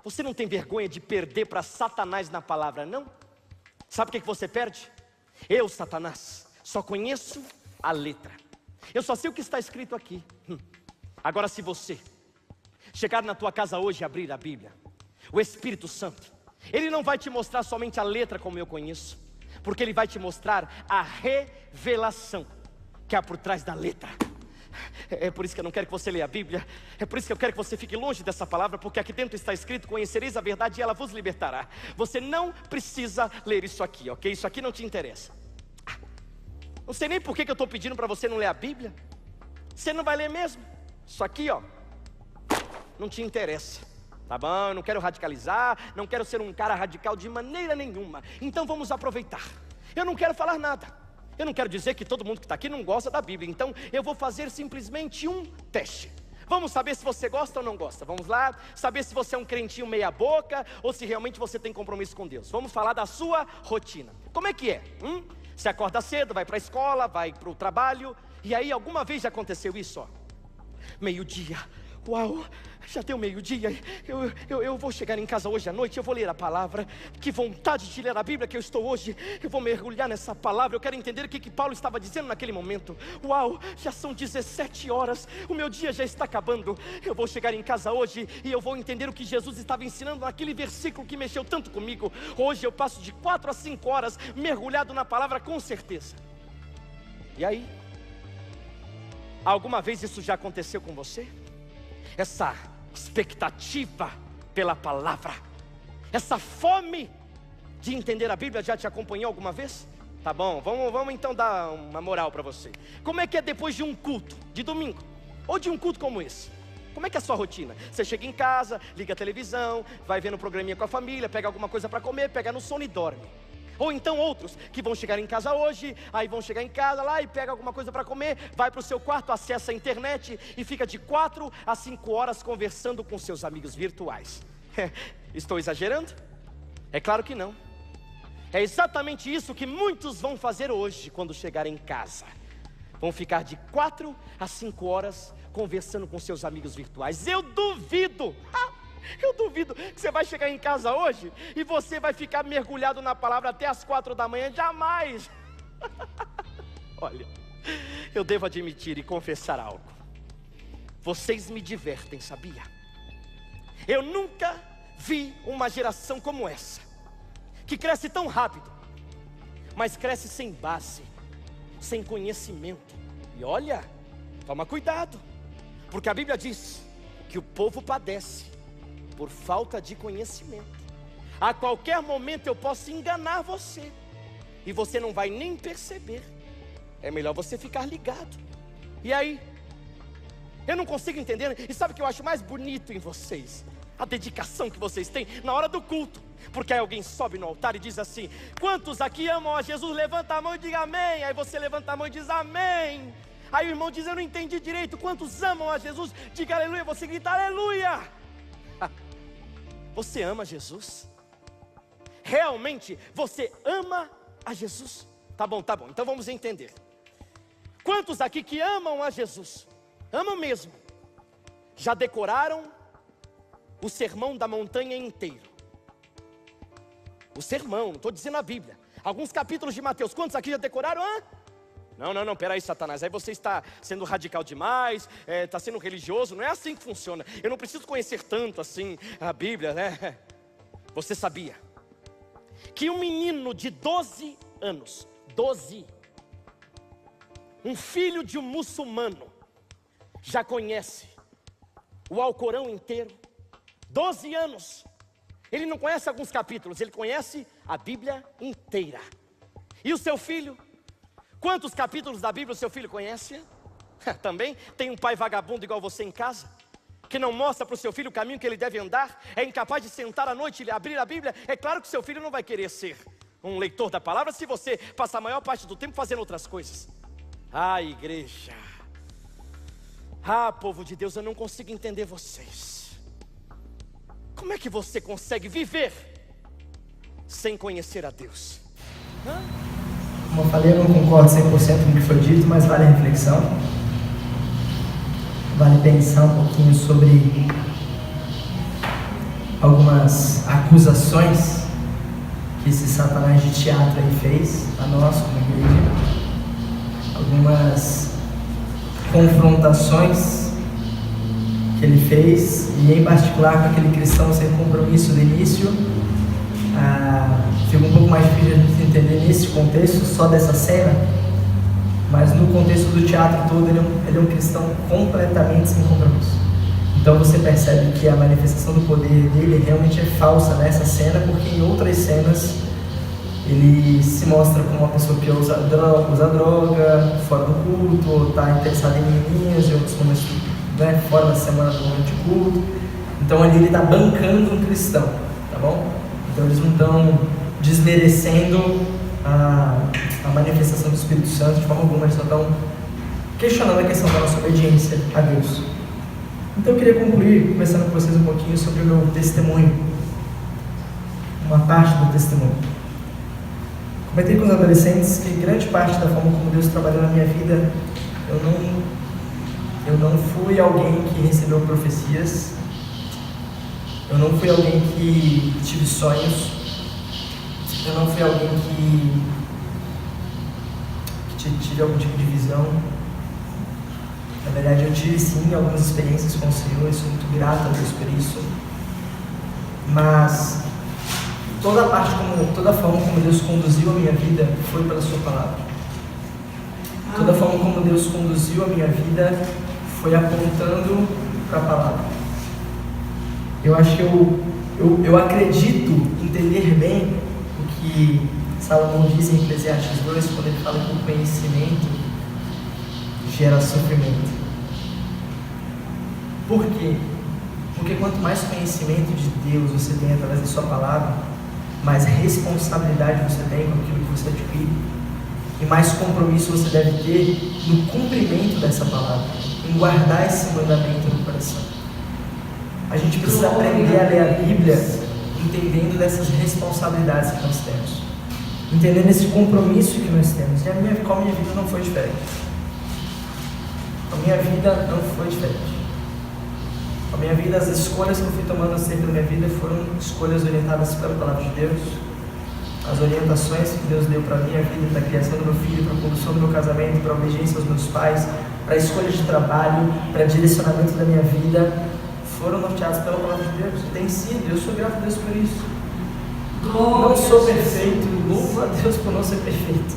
Você não tem vergonha de perder para Satanás na palavra, não? Sabe o que você perde? Eu, Satanás, só conheço a letra. Eu só sei o que está escrito aqui. Agora, se você chegar na tua casa hoje e abrir a Bíblia, o Espírito Santo, ele não vai te mostrar somente a letra como eu conheço, porque ele vai te mostrar a revelação que há por trás da letra. É por isso que eu não quero que você leia a Bíblia. É por isso que eu quero que você fique longe dessa palavra, porque aqui dentro está escrito: conhecereis a verdade e ela vos libertará. Você não precisa ler isso aqui, ok? Isso aqui não te interessa. Não sei nem por que eu estou pedindo para você não ler a Bíblia. Você não vai ler mesmo. Isso aqui, ó, não te interessa, tá bom? Eu não quero radicalizar, não quero ser um cara radical de maneira nenhuma. Então vamos aproveitar. Eu não quero falar nada. Eu não quero dizer que todo mundo que está aqui não gosta da Bíblia. Então eu vou fazer simplesmente um teste. Vamos saber se você gosta ou não gosta. Vamos lá, saber se você é um crentinho meia boca ou se realmente você tem compromisso com Deus. Vamos falar da sua rotina. Como é que é? Você acorda cedo, vai para a escola, vai para o trabalho. E aí alguma vez já aconteceu isso, ó? Meio-dia, Uau, já deu meio-dia, eu vou chegar em casa hoje à noite, eu vou ler a palavra. Que vontade de ler a Bíblia que eu estou hoje. Eu vou mergulhar nessa palavra, eu quero entender o que Paulo estava dizendo naquele momento. Uau, já são 17 horas, o meu dia já está acabando. Eu vou chegar em casa hoje e eu vou entender o que Jesus estava ensinando naquele versículo que mexeu tanto comigo. Hoje eu passo de 4 a 5 horas mergulhado na palavra com certeza. E aí? Alguma vez isso já aconteceu com você? Essa expectativa pela palavra, essa fome de entender a Bíblia já te acompanhou alguma vez? Tá bom, vamos então dar uma moral para você. Como é que é depois de um culto, de domingo, ou de um culto como esse? Como é que é a sua rotina? Você chega em casa, liga a televisão, vai vendo um programinha com a família, pega alguma coisa para comer, pega no sono e dorme. Ou então outros que vão chegar em casa hoje, aí vão chegar em casa lá e pega alguma coisa para comer, vai para o seu quarto, acessa a internet e fica de 4 a 5 horas conversando com seus amigos virtuais. Estou exagerando? É claro que não. É exatamente isso que muitos vão fazer hoje quando chegarem em casa. Vão ficar de 4 a 5 horas conversando com seus amigos virtuais. Eu duvido que você vai chegar em casa hoje e você vai ficar mergulhado na palavra até as 4 da manhã, jamais. Olha, eu devo admitir e confessar algo. Vocês me divertem, sabia? Eu nunca vi uma geração como essa, que cresce tão rápido, mas cresce sem base, sem conhecimento. E olha, toma cuidado, porque a Bíblia diz que o povo padece por falta de conhecimento. A qualquer momento eu posso enganar você e você não vai nem perceber. É melhor você ficar ligado. E aí? Eu não consigo entender. E sabe o que eu acho mais bonito em vocês? A dedicação que vocês têm na hora do culto. Porque aí alguém sobe no altar e diz assim: quantos aqui amam a Jesus? Levanta a mão e diga amém. Aí você levanta a mão e diz amém. Aí o irmão diz: eu não entendi direito. Quantos amam a Jesus? Diga aleluia. Você grita aleluia. Você ama Jesus? Realmente você ama a Jesus? Tá bom, então vamos entender. Quantos aqui que amam a Jesus? Amam mesmo? Já decoraram o sermão da montanha inteiro? O sermão, não estou dizendo a Bíblia. Alguns capítulos de Mateus. Quantos aqui já decoraram? Não, peraí, Satanás, aí você está sendo radical demais, está sendo religioso. Não é assim que funciona. Eu não preciso conhecer tanto assim a Bíblia, né? Você sabia que um menino de 12 anos, 12, um filho de um muçulmano, já conhece o Alcorão inteiro? 12 anos. Ele não conhece alguns capítulos, ele conhece a Bíblia inteira. E o seu filho? Quantos capítulos da Bíblia o seu filho conhece? Também tem um pai vagabundo igual você em casa, que não mostra para o seu filho o caminho que ele deve andar, é incapaz de sentar à noite e abrir a Bíblia. É claro que seu filho não vai querer ser um leitor da palavra se você passar a maior parte do tempo fazendo outras coisas. Igreja, povo de Deus, eu não consigo entender vocês. Como é que você consegue viver sem conhecer a Deus? Como eu falei, eu não concordo 100% com o que foi dito, mas vale a reflexão. Vale pensar um pouquinho sobre algumas acusações que esse Satanás de teatro aí fez a nós como igreja. Algumas confrontações que ele fez, e em particular com aquele cristão sem compromisso do início. Fica um pouco mais difícil a gente entender nesse contexto, só dessa cena, mas no contexto do teatro todo, ele é um cristão completamente sem compromisso. Então você percebe que a manifestação do poder dele realmente é falsa nessa cena, porque em outras cenas ele se mostra como uma pessoa que usa droga fora do culto, ou está interessado em menininhas, em outros momentos, né, fora da semana do momento de culto. Então ali ele está bancando um cristão, tá bom? Então eles não estão desmerecendo a manifestação do Espírito Santo de forma alguma, eles só estão questionando a questão da nossa obediência a Deus. Então eu queria concluir conversando com vocês um pouquinho sobre o meu testemunho, uma parte do testemunho. Comentei com os adolescentes que grande parte da forma como Deus trabalhou na minha vida, Eu não fui alguém que recebeu profecias. Eu não fui alguém que tive sonhos. Eu não fui alguém que tive algum tipo de visão. Na verdade, eu tive sim algumas experiências com o Senhor. Eu sou muito grato a Deus por isso. Mas toda a forma como Deus conduziu a minha vida foi pela Sua palavra. Toda a forma como Deus conduziu a minha vida foi apontando para a palavra. Eu acho que eu acredito entender bem o que Salomão diz em Eclesiastes 2, quando ele fala que o conhecimento gera sofrimento. Por quê? Porque quanto mais conhecimento de Deus você tem através da sua palavra, mais responsabilidade você tem com aquilo que você adquire, e mais compromisso você deve ter no cumprimento dessa palavra, em guardar esse mandamento no coração. A gente precisa aprender a ler a Bíblia entendendo dessas responsabilidades que nós temos, entendendo esse compromisso que nós temos. E com a minha vida não foi diferente. A minha vida não foi diferente. A minha vida, as escolhas que eu fui tomando acerca da minha vida foram escolhas orientadas pela palavra de Deus. As orientações que Deus deu para a minha vida, para a criação do meu filho, para a condução do meu casamento, para a obediência aos meus pais, para a escolha de trabalho, para o direcionamento da minha vida, foram norteadas pela palavra de Deus. Tem sido, eu sou grato a Deus por isso. Não sou perfeito, louvo a Deus por não ser perfeito.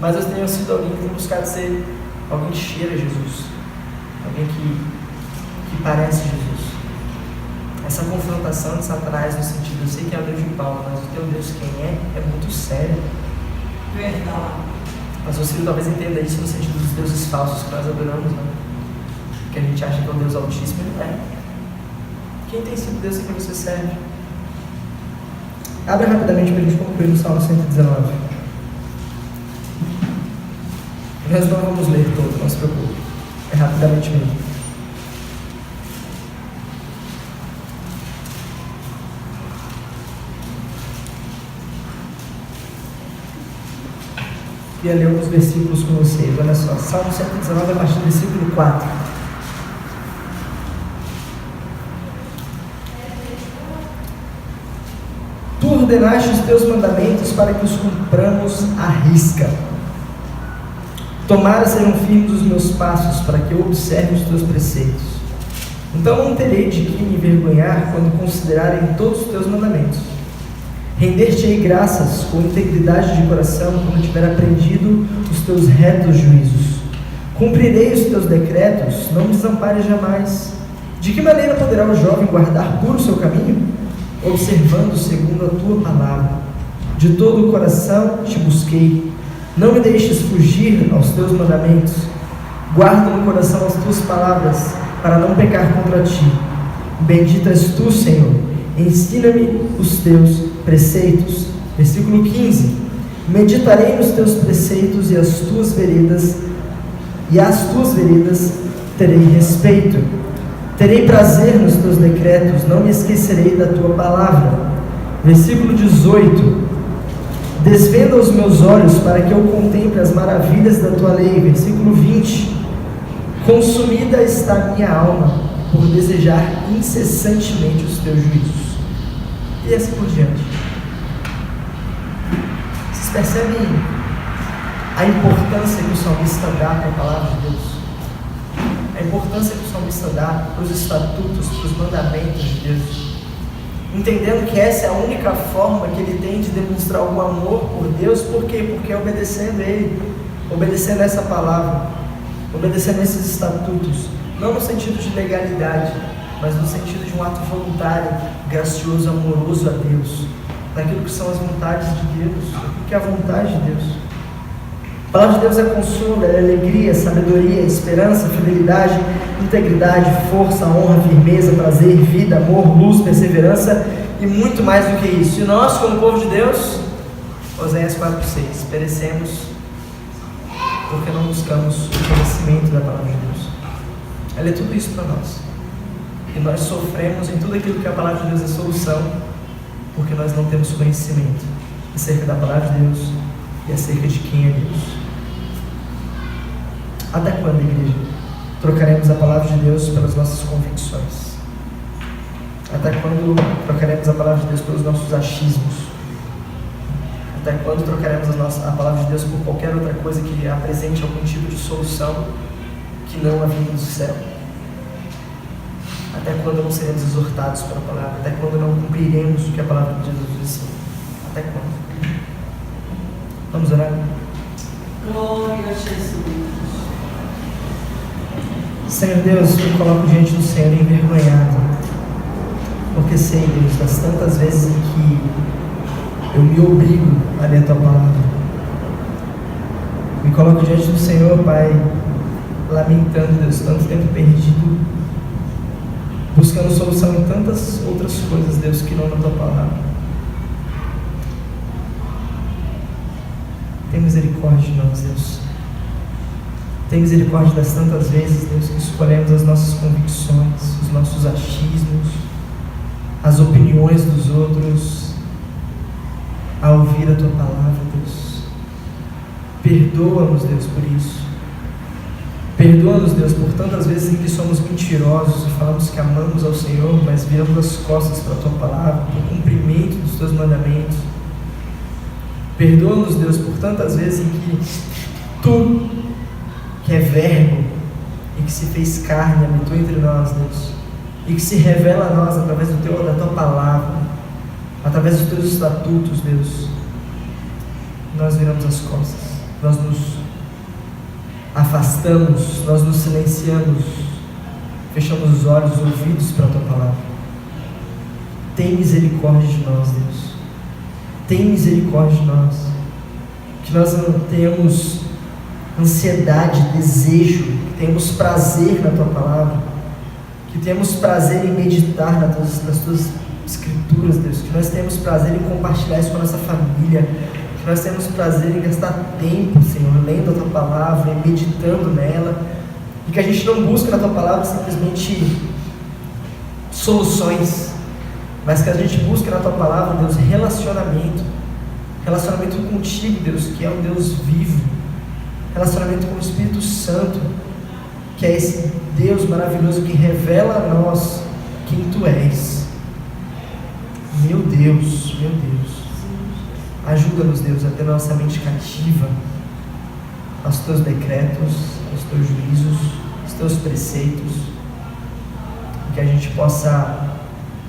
Mas eu tenho sido alguém que tem buscado ser alguém que cheira Jesus, alguém que parece Jesus. Essa confrontação de Satanás no sentido, eu sei que é o Deus de Paulo, mas o teu Deus quem é muito sério. Verdade. Mas você talvez entenda isso no sentido dos deuses falsos que nós adoramos, né? Que a gente acha que é um Deus altíssimo, ele não é. Quem tem sido Deus que você serve? Abre rapidamente para a gente concluir no Salmo 119. Nós não vamos ler todo, não se preocupe. É rapidamente mesmo. Queria ler alguns versículos com vocês. Olha só, Salmo 119, a partir do versículo 4. Tu ordenaste os teus mandamentos para que os cumpramos à risca. Tomara serão firmes os meus passos para que eu observe os teus preceitos. Então não terei de que me envergonhar quando considerarem todos os teus mandamentos. Render-te-ei graças com integridade de coração quando tiver aprendido os teus retos juízos. Cumprirei os teus decretos, não me desampares jamais. De que maneira poderá o jovem guardar puro o seu caminho? Observando segundo a tua palavra. De todo o coração te busquei. Não me deixes fugir aos teus mandamentos. Guarda no coração as tuas palavras, para não pecar contra ti. Bendito és tu, Senhor. Ensina-me os teus preceitos. Versículo 15. Meditarei nos teus preceitos e às tuas veredas terei respeito. Terei prazer nos teus decretos, não me esquecerei da tua palavra. Versículo 18. Desvenda os meus olhos para que eu contemple as maravilhas da tua lei. Versículo 20. Consumida está minha alma por desejar incessantemente os teus juízos. E assim por diante. Vocês percebem a importância que o salmista dá para a palavra de Deus? A importância que o salmista dá para os estatutos, para os mandamentos de Deus. Entendendo que essa é a única forma que ele tem de demonstrar algum amor por Deus. Por quê? Porque é obedecendo Ele, obedecendo essa palavra, obedecendo esses estatutos. Não no sentido de legalidade, mas no sentido de um ato voluntário, gracioso, amoroso a Deus, naquilo que são as vontades de Deus, o que é a vontade de Deus. A palavra de Deus é consolo, é alegria, sabedoria, esperança, fidelidade, integridade, força, honra, firmeza, prazer, vida, amor, luz, perseverança e muito mais do que isso. E nós, como povo de Deus, Oséias 4:6, perecemos porque não buscamos o conhecimento da palavra de Deus. Ela é tudo isso para nós. E nós sofremos em tudo aquilo que a palavra de Deus é solução, porque nós não temos conhecimento acerca da palavra de Deus e acerca de quem é Deus. Até quando, igreja, trocaremos a palavra de Deus pelas nossas convicções? Até quando trocaremos a palavra de Deus pelos nossos achismos? Até quando trocaremos a palavra de Deus por qualquer outra coisa que apresente algum tipo de solução que não a vinda do céu? Até quando não seremos exortados pela palavra? Até quando não cumpriremos o que a palavra de Jesus diz? Até quando? Vamos orar? Glória a Jesus. Senhor Deus, me coloco diante do Senhor envergonhado, porque sei, Deus, das tantas vezes em que eu me obrigo a ler a Tua palavra. Me coloco diante do Senhor, Pai, lamentando, Deus, tanto tempo perdido, buscando solução em tantas outras coisas, Deus, que não na Tua palavra. Tem misericórdia de nós, Deus. Tem misericórdia das tantas vezes, Deus, que escolhemos as nossas convicções, os nossos achismos, as opiniões dos outros, a ouvir a Tua palavra, Deus. Perdoa-nos, Deus, por isso. Perdoa-nos, Deus, por tantas vezes em que somos mentirosos e falamos que amamos ao Senhor, mas viramos as costas para a Tua palavra, para o cumprimento dos Teus mandamentos. Perdoa-nos, Deus, por tantas vezes em que Tu, que é verbo e que se fez carne, habitou entre nós, Deus, e que se revela a nós através da Tua palavra, através dos Teus estatutos, Deus, nós viramos as costas, nós nos afastamos, nós nos silenciamos, fechamos os olhos, os ouvidos para a Tua palavra. Tem misericórdia de nós, Deus. Tem misericórdia de nós. Que nós não tenhamos ansiedade, desejo, que tenhamos prazer na Tua palavra, que tenhamos prazer em meditar nas Tuas Escrituras, Deus, que nós tenhamos prazer em compartilhar isso com a nossa família, que nós temos prazer em gastar tempo, Senhor, lendo a Tua palavra e meditando nela, e que a gente não busque na Tua palavra simplesmente soluções, mas que a gente busque na Tua palavra, Deus, relacionamento contigo, Deus, que é um Deus vivo, relacionamento com o Espírito Santo, que é esse Deus maravilhoso que revela a nós quem Tu és. Meu Deus, ajuda-nos, Deus, a ter nossa mente cativa aos Teus decretos, aos Teus juízos, aos Teus preceitos, que a gente possa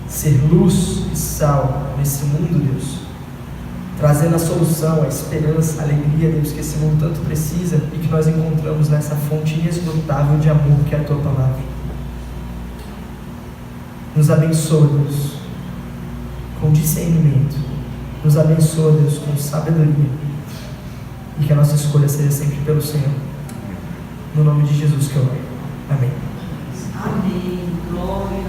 ser luz e sal nesse mundo, Deus, trazendo a solução, a esperança, a alegria, Deus, que esse mundo tanto precisa e que nós encontramos nessa fonte inesgotável de amor que é a Tua palavra. Nos abençoa, Deus, com discernimento. Nos abençoa, Deus, com sabedoria. E que a nossa escolha seja sempre pelo Senhor. No nome de Jesus que eu oro. Amém. Amém. Glória.